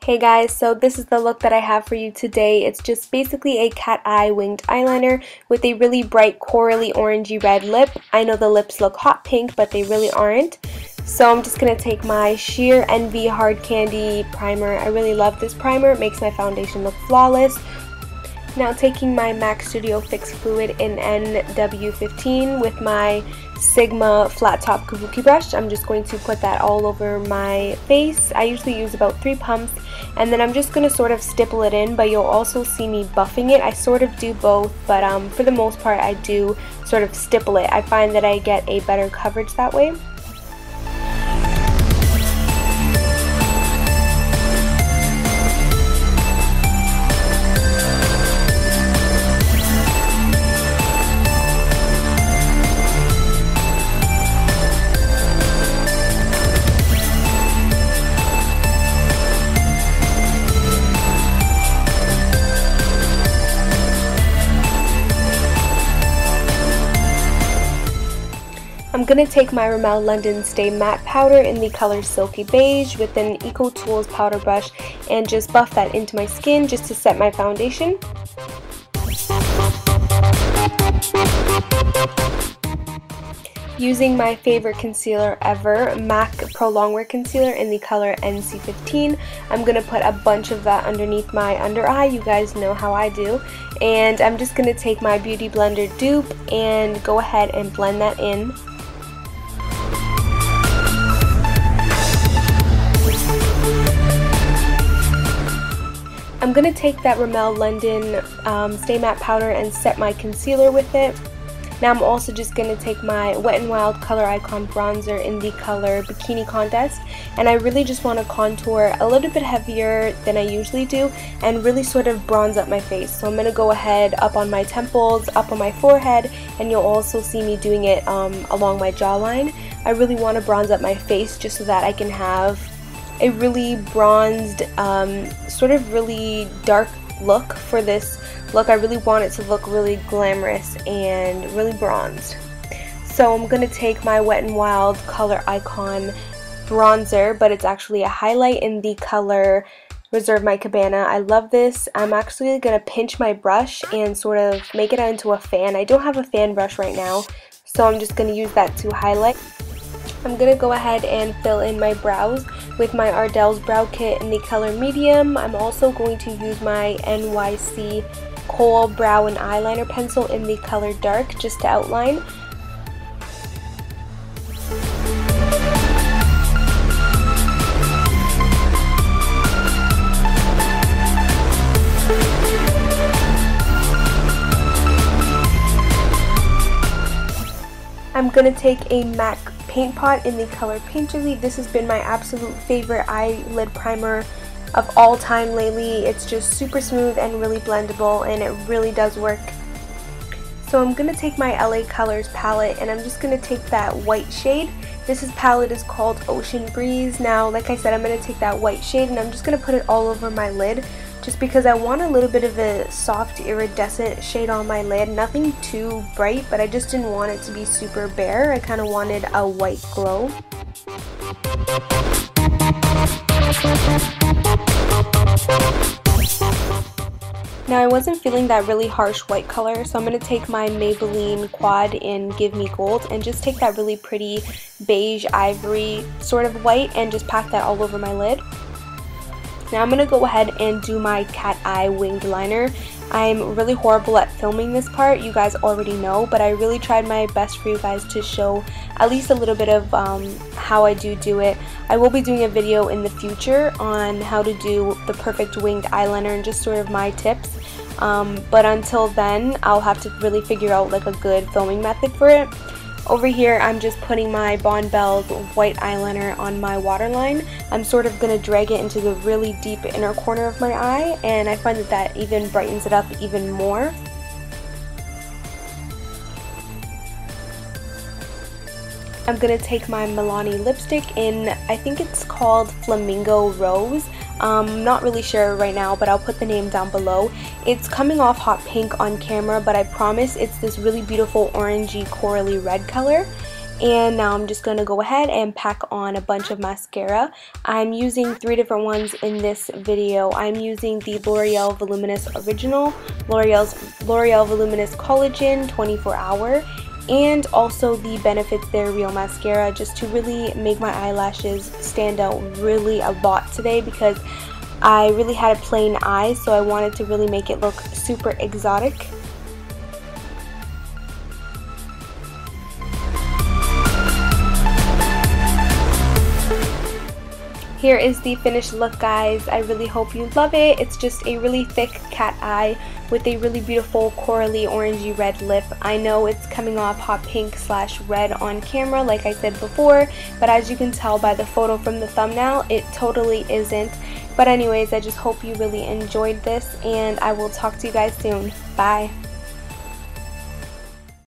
Hey guys, so this is the look that I have for you today. It's just basically a cat eye winged eyeliner with a really bright corally orangey red lip. I know the lips look hot pink, but they really aren't. So I'm just going to take my Sheer Envy Hard Candy Primer. I really love this primer. It makes my foundation look flawless. Now taking my MAC Studio Fix Fluid in NW15 with my Sigma flat top kabuki brush. I'm just going to put that all over my face. I usually use about 3 pumps, and then I'm just going to sort of stipple it in, but you'll also see me buffing it. I sort of do both, but for the most part I do sort of stipple it. I find that I get a better coverage that way. I'm going to take my Rimmel London Stay Matte Powder in the color Silky Beige with an Eco Tools powder brush and just buff that into my skin just to set my foundation. Using my favorite concealer ever, MAC Pro-longwear concealer in the color NC15. I'm going to put a bunch of that underneath my under eye. You guys know how I do. And I'm just going to take my Beauty Blender dupe and go ahead and blend that in. I'm going to take that Rimmel London Stay Matte Powder and set my concealer with it. Now I'm also just going to take my Wet n Wild ColorIcon bronzer in the color Bikini Contest, and I really just want to contour a little bit heavier than I usually do and really sort of bronze up my face. So I'm going to go ahead up on my temples, up on my forehead, and you'll also see me doing it along my jawline. I really want to bronze up my face just so that I can have a really bronzed, sort of really dark look for this look. I really want it to look really glamorous and really bronzed. So I'm going to take my Wet n Wild ColorIcon bronzer, but it's actually a highlight in the color Reserve My Cabana. I love this. I'm actually going to pinch my brush and sort of make it into a fan. I don't have a fan brush right now, so I'm just going to use that to highlight. I'm going to go ahead and fill in my brows with my Ardelle's Brow Kit in the color Medium. I'm also going to use my NYC Kohl Brow and Eyeliner Pencil in the color Dark just to outline. I'm going to take a MAC paint pot in the color Painterly. This has been my absolute favorite eyelid primer of all time lately. It's just super smooth and really blendable, and it really does work. So I'm going to take my LA Colors palette, and I'm just going to take that white shade. This palette is called Ocean Breeze. Now, like I said, I'm going to take that white shade and I'm just going to put it all over my lid, just because I want a little bit of a soft iridescent shade on my lid. Nothing too bright, but I just didn't want it to be super bare. I kind of wanted a white glow. Now I wasn't feeling that really harsh white color, so I'm going to take my Maybelline Quad in Give Me Gold and just take that really pretty beige ivory sort of white and just pack that all over my lid. Now I'm going to go ahead and do my cat eye winged liner. I'm really horrible at filming this part, you guys already know, but I really tried my best for you guys to show at least a little bit of how I do it. I will be doing a video in the future on how to do the perfect winged eyeliner and just sort of my tips. But until then, I'll have to really figure out like a good filming method for it. Over here, I'm just putting my BonneBelle white eyeliner on my waterline. I'm sort of going to drag it into the really deep inner corner of my eye, and I find that that even brightens it up even more. I'm going to take my Milani lipstick in, I think it's called Flamingo Rose. Not really sure right now, but I'll put the name down below. It's coming off hot pink on camera, but I promise it's this really beautiful orangey corally red color. And now I'm just going to go ahead and pack on a bunch of mascara. I'm using 3 different ones in this video. I'm using the L'Oreal Voluminous Original, L'Oreal Voluminous Collagen 24 Hour, and also the Benefits They're Real Mascara, just to really make my eyelashes stand out really a lot today, because I really had a plain eye, so I wanted to really make it look super exotic. Here is the finished look, guys. I really hope you love it. It's just a really thick cat eye with a really beautiful corally orangey red lip. I know it's coming off hot pink / red on camera like I said before, but as you can tell by the photo from the thumbnail, it totally isn't. But anyways, I just hope you really enjoyed this, and I will talk to you guys soon. Bye!